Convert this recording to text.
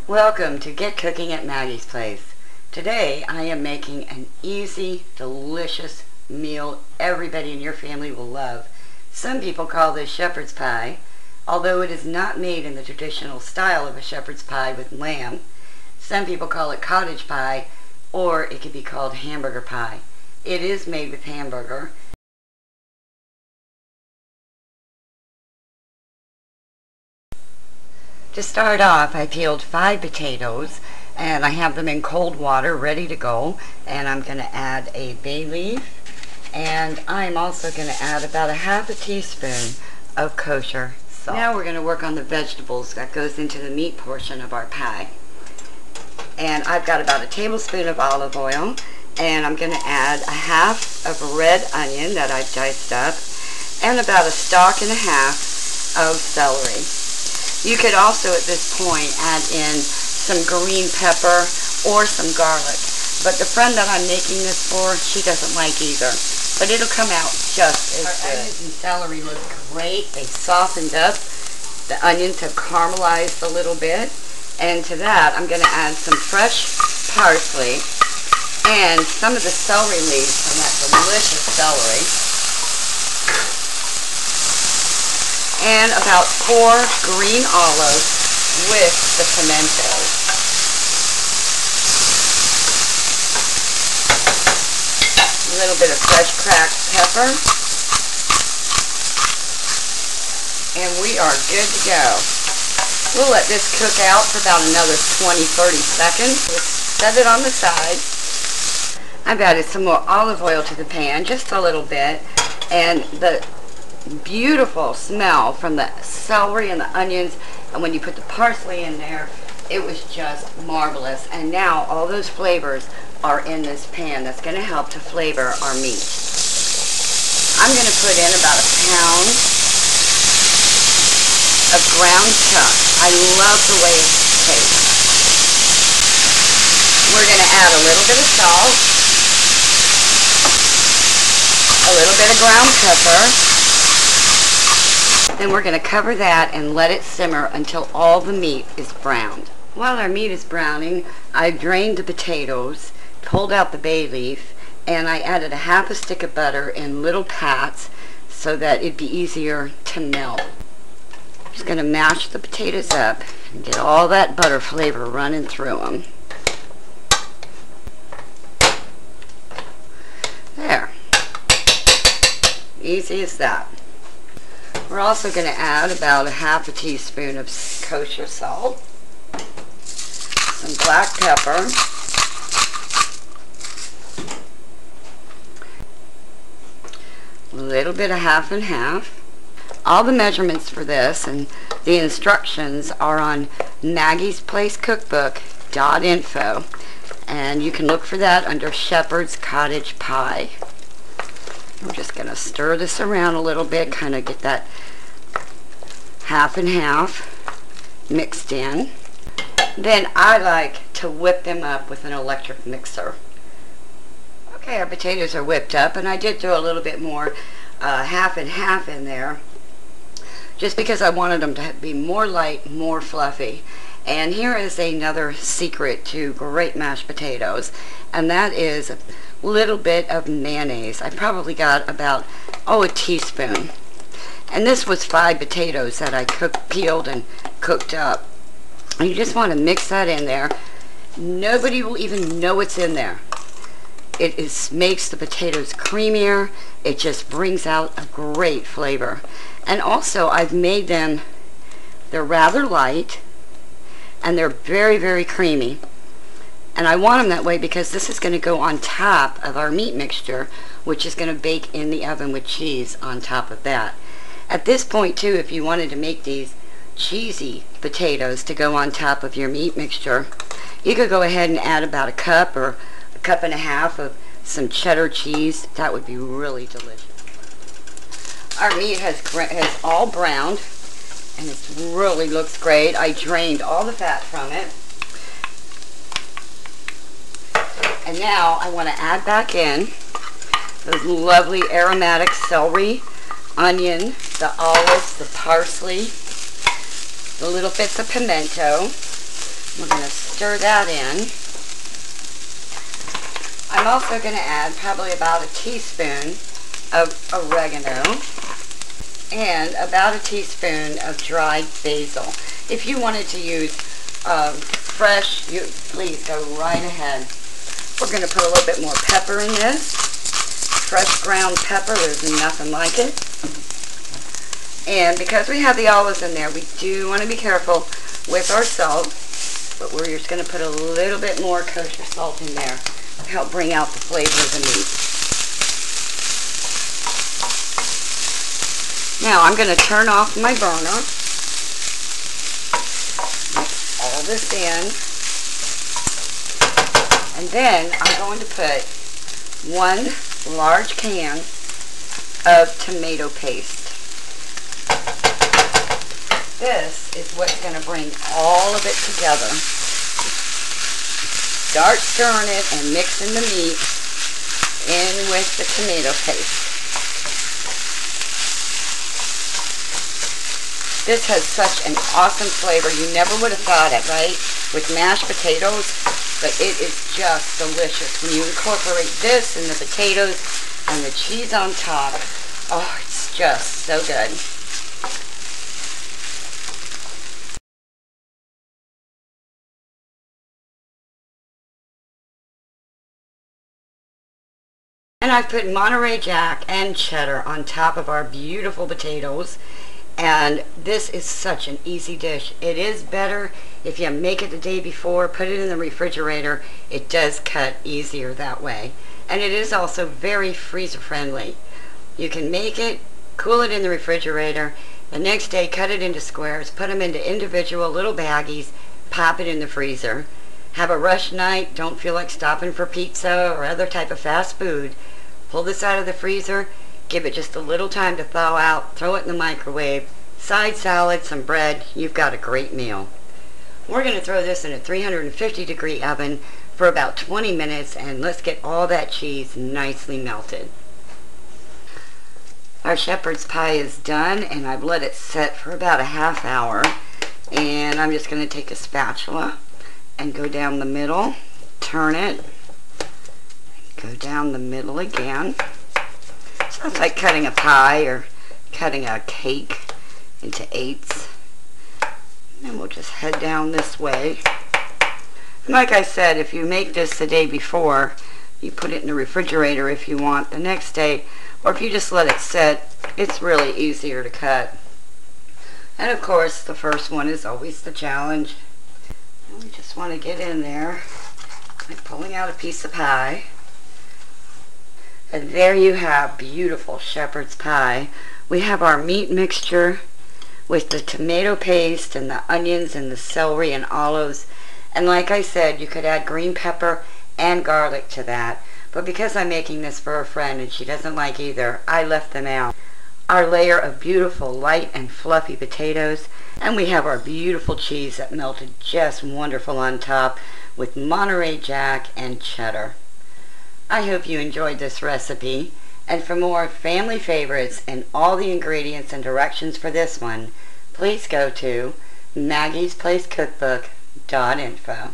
Welcome to Get Cooking at Maggie's Place. Today I am making an easy, delicious meal everybody in your family will love. Some people call this shepherd's pie, although it is not made in the traditional style of a shepherd's pie with lamb. Some people call it cottage pie, or it could be called hamburger pie. It is made with hamburger. To start off, I peeled 5 potatoes and I have them in cold water ready to go, and I'm going to add a bay leaf, and I'm also going to add about a half a teaspoon of kosher salt. Now we're going to work on the vegetables that goes into the meat portion of our pie. And I've got about a tablespoon of olive oil, and I'm going to add a half of a red onion that I've diced up, and about a stalk and a half of celery. You could also at this point add in some green pepper or some garlic. But the friend that I'm making this for, she doesn't like either. But it'll come out just as good. Our onions and celery look great. They softened up. The onions have caramelized a little bit. And to that, I'm going to add some fresh parsley and some of the celery leaves from that delicious celery. And about 4 green olives with the pimentos. A little bit of fresh cracked pepper. And we are good to go. We'll let this cook out for about another 20-30 seconds. We'll set it on the side. I've added some more olive oil to the pan, just a little bit. And the beautiful smell from the celery and the onions, and when you put the parsley in there, it was just marvelous. And now all those flavors are in this pan. That's going to help to flavor our meat. I'm going to put in about a pound of ground chuck. I love the way it tastes. We're going to add a little bit of salt, a little bit of ground pepper. Then we're going to cover that and let it simmer until all the meat is browned. While our meat is browning, I drained the potatoes, pulled out the bay leaf, and I added a half a stick of butter in little pats so that it'd be easier to melt. Just going to mash the potatoes up and get all that butter flavor running through them. There. Easy as that. We're also going to add about a half a teaspoon of kosher salt, some black pepper, a little bit of half and half. All the measurements for this and the instructions are on Maggie's Place Cookbook.info, and you can look for that under Shepard's Cottage Pie. I'm just going to stir this around a little bit, kind of get that half and half mixed in. Then I like to whip them up with an electric mixer. Okay, our potatoes are whipped up, and I did throw a little bit more half and half in there just because I wanted them to be more light, more fluffy. And here is another secret to great mashed potatoes, and that is a little bit of mayonnaise. I probably got about, a teaspoon. And this was 5 potatoes that I peeled and cooked up. And you just want to mix that in there. Nobody will even know it's in there. It makes the potatoes creamier. It just brings out a great flavor. And also I've made them, they're rather light, and they're very, very creamy. And I want them that way because this is going to go on top of our meat mixture, which is going to bake in the oven with cheese on top of that. At this point too, if you wanted to make these cheesy potatoes to go on top of your meat mixture, you could go ahead and add about a cup or a cup and a half of some cheddar cheese. That would be really delicious. Our meat has all browned, and it really looks great. I drained all the fat from it. And now I want to add back in those lovely aromatic celery, onion, the olives, the parsley, the little bits of pimento, We're going to stir that in. I'm also going to add probably about a teaspoon of oregano and about a teaspoon of dried basil. If you wanted to use fresh, please go right ahead. We're going to put a little bit more pepper in this. Fresh ground pepper, there's nothing like it. And because we have the olives in there, we do want to be careful with our salt, but we're just going to put a little bit more kosher salt in there to help bring out the flavor of the meat. Now I'm going to turn off my burner. Mix all this in. And then I'm going to put 1 large can of tomato paste. This is what's going to bring all of it together. Start stirring it and mixing the meat in with the tomato paste. This has such an awesome flavor. You never would have thought it, right? With mashed potatoes, but it is just delicious. When you incorporate this and the potatoes and the cheese on top, oh, it's just so good. And I've put Monterey Jack and cheddar on top of our beautiful potatoes. And this is such an easy dish. It is better if you make it the day before, put it in the refrigerator. It does cut easier that way. And it is also very freezer friendly. You can make it, cool it in the refrigerator, the next day cut it into squares, put them into individual little baggies, pop it in the freezer. Have a rush night, don't feel like stopping for pizza or other type of fast food. Pull this out of the freezer, give it just a little time to thaw out, throw it in the microwave, side salad, some bread, you've got a great meal. We're going to throw this in a 350-degree oven for about 20 minutes and let's get all that cheese nicely melted. Our shepherd's pie is done and I've let it set for about a half hour, and I'm just going to take a spatula and go down the middle, turn it, go down the middle again. So it's like cutting a pie or cutting a cake into eighths. And we'll just head down this way. And like I said, if you make this the day before, you put it in the refrigerator if you want the next day, or if you just let it sit, it's really easier to cut. And of course, the first one is always the challenge. And we just want to get in there by pulling out a piece of pie. And there you have beautiful shepherd's pie. We have our meat mixture with the tomato paste and the onions and the celery and olives. And like I said, you could add green pepper and garlic to that. But because I'm making this for a friend and she doesn't like either, I left them out. Our layer of beautiful light and fluffy potatoes. And we have our beautiful cheese that melted just wonderful on top with Monterey Jack and cheddar. I hope you enjoyed this recipe, and for more family favorites and all the ingredients and directions for this one, please go to maggiesplacecookbook.info.